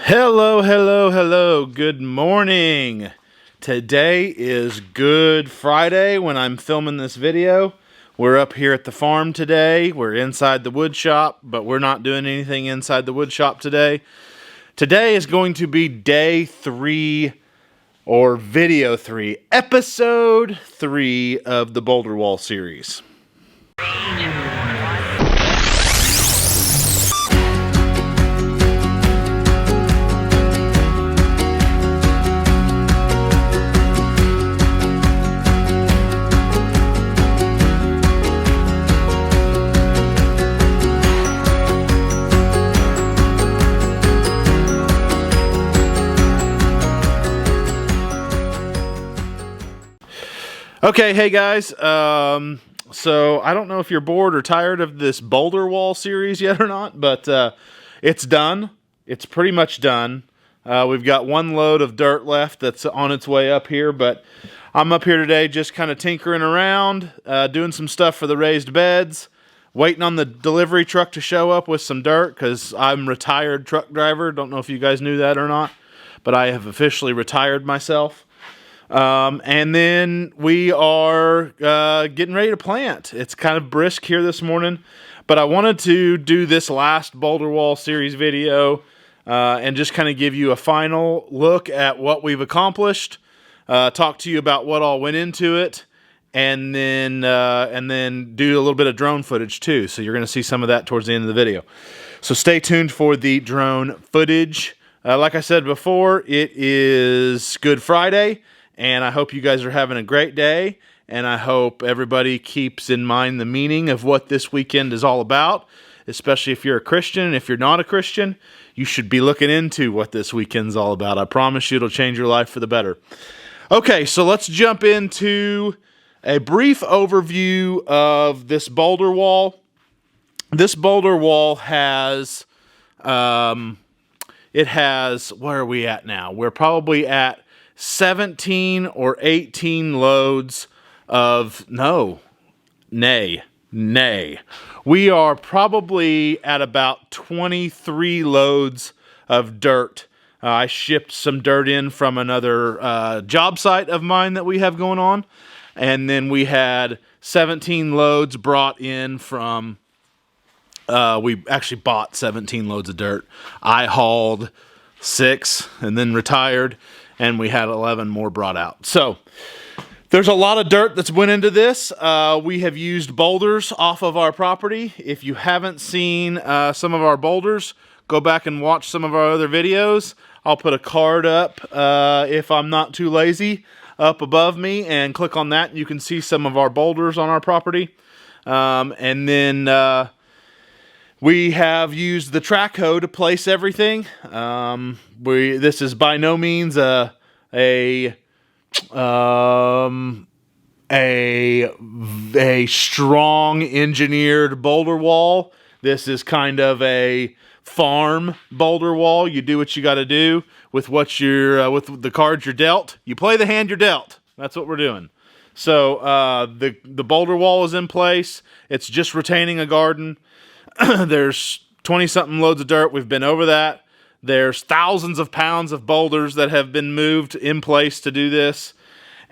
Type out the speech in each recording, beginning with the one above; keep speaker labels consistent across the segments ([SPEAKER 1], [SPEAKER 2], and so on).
[SPEAKER 1] Hello, hello, hello. Good morning. Today is Good Friday when I'm filming this video. We're up here at the farm today. We're inside the wood shop, but we're not doing anything inside the wood shop today. Today is going to be day 3 or video 3, episode 3 of the Boulder Wall series. Okay, hey guys, so I don't know if you're bored or tired of this Boulder Wall series yet or not, but it's done. It's pretty much done. We've got one load of dirt left that's on its way up here, but I'm up here today just kind of tinkering around, doing some stuff for the raised beds, waiting on the delivery truck to show up with some dirt, because I'm a retired truck driver. Don't know if you guys knew that or not, but I have officially retired myself. And then we are getting ready to plant. It's kind of brisk here this morning, but I wanted to do this last Boulder Wall series video and just kind of give you a final look at what we've accomplished, talk to you about what all went into it, and then do a little bit of drone footage too. So you're going to see some of that towards the end of the video. So stay tuned for the drone footage. Like I said before, it is Good Friday. And I hope you guys are having a great day, and I hope everybody keeps in mind the meaning of what this weekend is all about, especially if you're a Christian. And if you're not a Christian, you should be looking into what this weekend's all about. I promise you it'll change your life for the better. Okay, so let's jump into a brief overview of this boulder wall. This boulder wall has, where are we at now? We're probably at 17 or 18 loads of, nay. We are probably at about 23 loads of dirt. I shipped some dirt in from another job site of mine that we have going on. And then we had 17 loads brought in from, we actually bought 17 loads of dirt. I hauled 6 and then retired. And we had 11 more brought out. So there's a lot of dirt that's went into this. We have used boulders off of our property. If you haven't seen some of our boulders, go back and watch some of our other videos. I'll put a card up, if I'm not too lazy, up above me, and click on that. You can see some of our boulders on our property. And then we have used the track hoe to place everything. This is by no means a strong engineered boulder wall. This is kind of a farm boulder wall. You do what you got to do with what you're with the cards you're dealt. You play the hand you're dealt. That's what we're doing. So the boulder wall is in place. It's just retaining a garden. There's 20-something loads of dirt. We've been over that. There's thousands of pounds of boulders that have been moved in place to do this.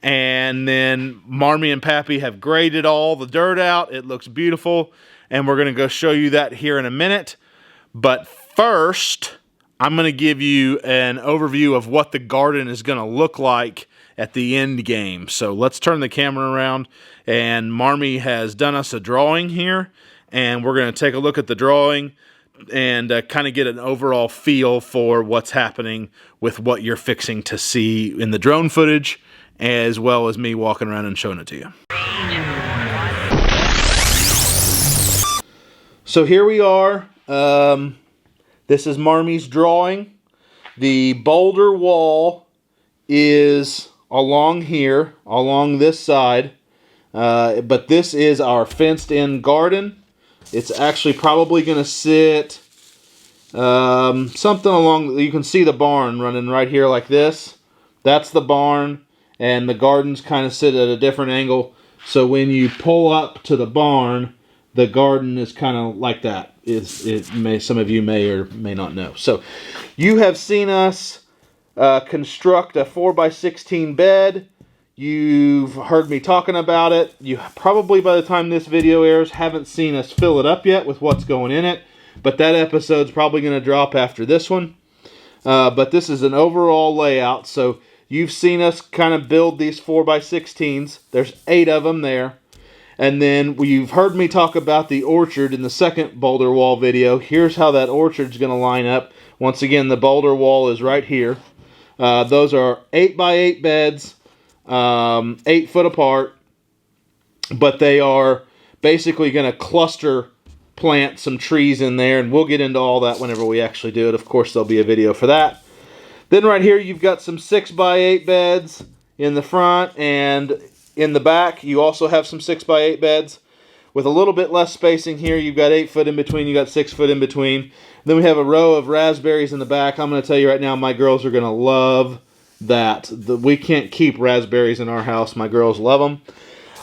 [SPEAKER 1] And then Marmy and Pappy have graded all the dirt out. It looks beautiful. And we're going to go show you that here in a minute. But first, I'm going to give you an overview of what the garden is going to look like at the end game. So let's turn the camera around. And Marmy has done us a drawing here. And we're going to take a look at the drawing and kind of get an overall feel for what's happening with what you're fixing to see in the drone footage, as well as me walking around and showing it to you. So here we are. This is Marmy's drawing. The boulder wall is along here, along this side. But this is our fenced-in garden. It's actually probably going to sit something along, you can see the barn running right here like this. That's the barn, and the gardens kind of sit at a different angle. So when you pull up to the barn, the garden is kind of like that. Some of you may or may not know. So you have seen us construct a 4x16 bed. You've heard me talking about it. You probably, by the time this video airs, haven't seen us fill it up yet with what's going in it. But that episode's probably going to drop after this one. But this is an overall layout. So you've seen us kind of build these 4x16s. There's 8 of them there. And then you've heard me talk about the orchard in the second boulder wall video. Here's how that orchard's going to line up. Once again, the boulder wall is right here. Those are 8x8 beds, 8 foot apart. But they are basically going to cluster plant some trees in there. And we'll get into all that whenever we actually do it. Of course, there'll be a video for that. Then right here, you've got some 6x8 beds in the front, and in the back, you also have some 6x8 beds. With a little bit less spacing here, you've got 8 foot in between, you got 6 foot in between. Then we have a row of raspberries in the back. I'm going to tell you right now, my girls are going to love that. We can't keep raspberries in our house. My girls love them.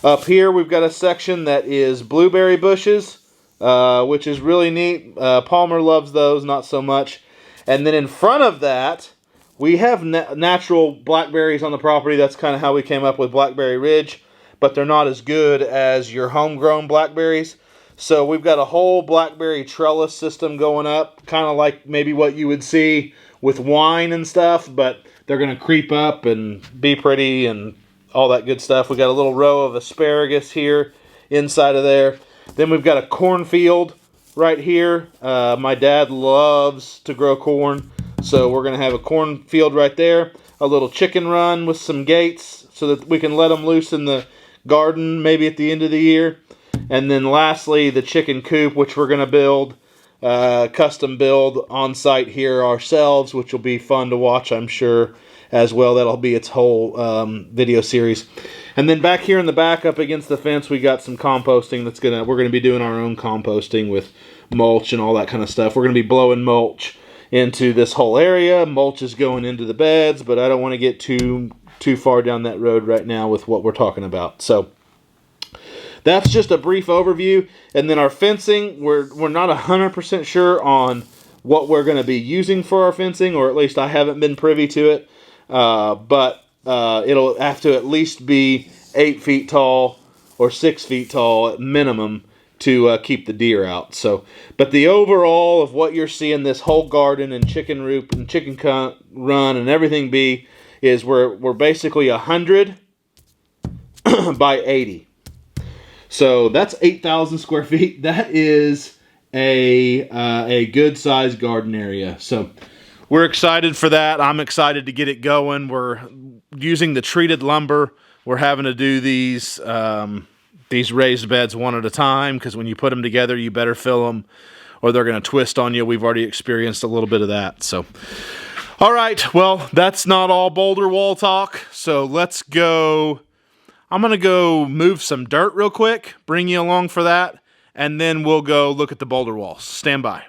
[SPEAKER 1] Up here, we've got a section that is blueberry bushes, which is really neat. Palmer loves those, not so much. And then in front of that, we have natural blackberries on the property. That's kind of how we came up with Blackberry Ridge, but they're not as good as your homegrown blackberries. So we've got a whole blackberry trellis system going up, kind of like maybe what you would see with wine and stuff, but they're going to creep up and be pretty and all that good stuff. We've got a little row of asparagus here inside of there. Then we've got a cornfield right here. My dad loves to grow corn. So we're going to have a cornfield right there, a little chicken run with some gates so that we can let them loose in the garden maybe at the end of the year. And then lastly, the chicken coop, which we're going to build, custom build on site here ourselves, which will be fun to watch, I'm sure, as well. That'll be its whole video series. And then back here in the back up against the fence, we got some composting we're going to be doing our own composting with mulch and all that kind of stuff. We're going to be blowing mulch into this whole area. Mulch is going into the beds, but I don't want to get too far down that road right now with what we're talking about. So that's just a brief overview. And then our fencing, we're not 100% sure on what we're going to be using for our fencing, or at least I haven't been privy to it. But it'll have to at least be 8 feet tall or 6 feet tall at minimum to keep the deer out. So, but the overall of what you're seeing this whole garden and chicken roof and chicken run and everything be is we're basically 100 by 80. So that's 8,000 square feet. That is a good sized garden area. So we're excited for that. I'm excited to get it going. We're using the treated lumber. We're having to do these raised beds one at a time, because when you put them together, you better fill them or they're going to twist on you. We've already experienced a little bit of that. So, all right, well, that's not all boulder wall talk. So let's go. I'm going to go move some dirt real quick, bring you along for that, and then we'll go look at the boulder walls. Stand by.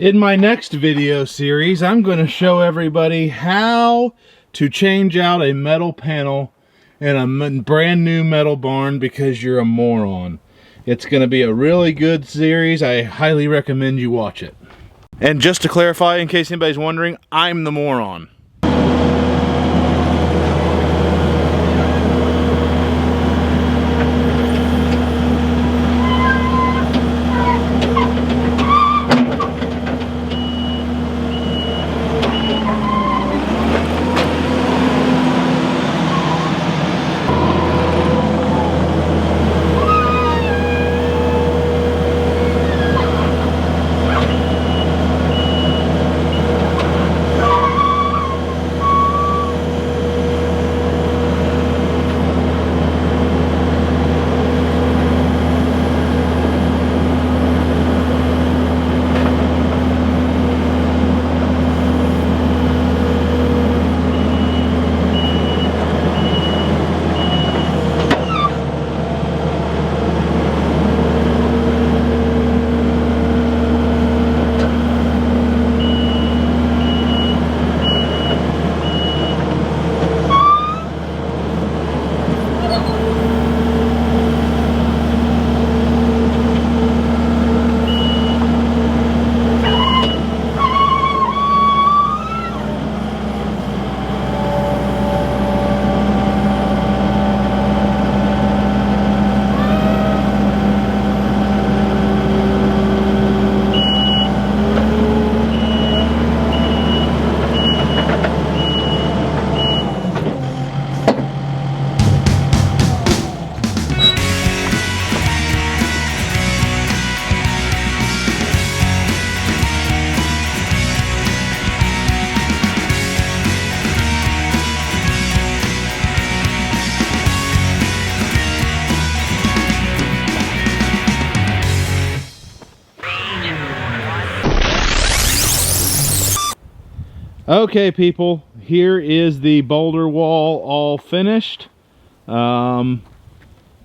[SPEAKER 1] In my next video series, I'm going to show everybody how to change out a metal panel in a brand new metal barn because you're a moron. It's going to be a really good series. I highly recommend you watch it. And just to clarify, in case anybody's wondering, I'm the moron. Okay, people, here is the boulder wall all finished. It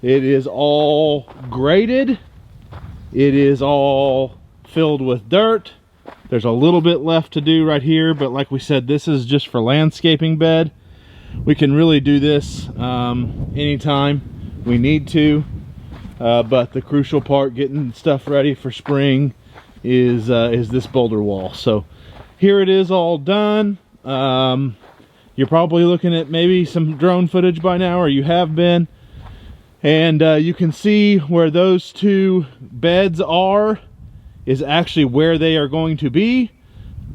[SPEAKER 1] is all graded. It is all filled with dirt. There's a little bit left to do right here, but like we said, this is just for landscaping bed. We can really do this anytime we need to, but the crucial part, getting stuff ready for spring, is this boulder wall. So here it is all done. You're probably looking at maybe some drone footage by now, or you have been. And you can see where those two beds are is actually where they are going to be.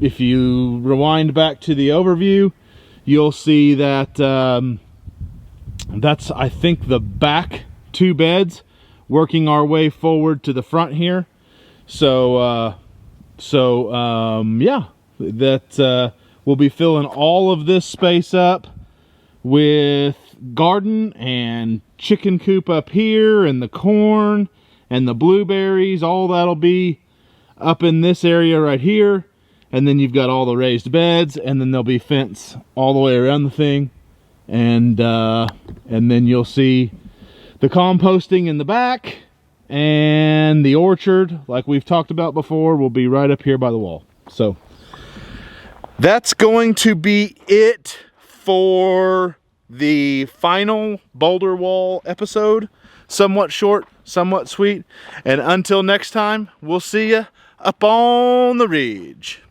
[SPEAKER 1] If you rewind back to the overview, you'll see that that's, I think, the back two beds working our way forward to the front here. So, yeah. That we'll be filling all of this space up with garden and chicken coop up here, and the corn and the blueberries. All that'll be up in this area right here, and then you've got all the raised beds, and then there'll be fence all the way around the thing, and then you'll see the composting in the back, and the orchard, like we've talked about before, will be right up here by the wall. So that's going to be it for the final boulder wall episode. Somewhat short, somewhat sweet. And until next time, we'll see you up on the ridge.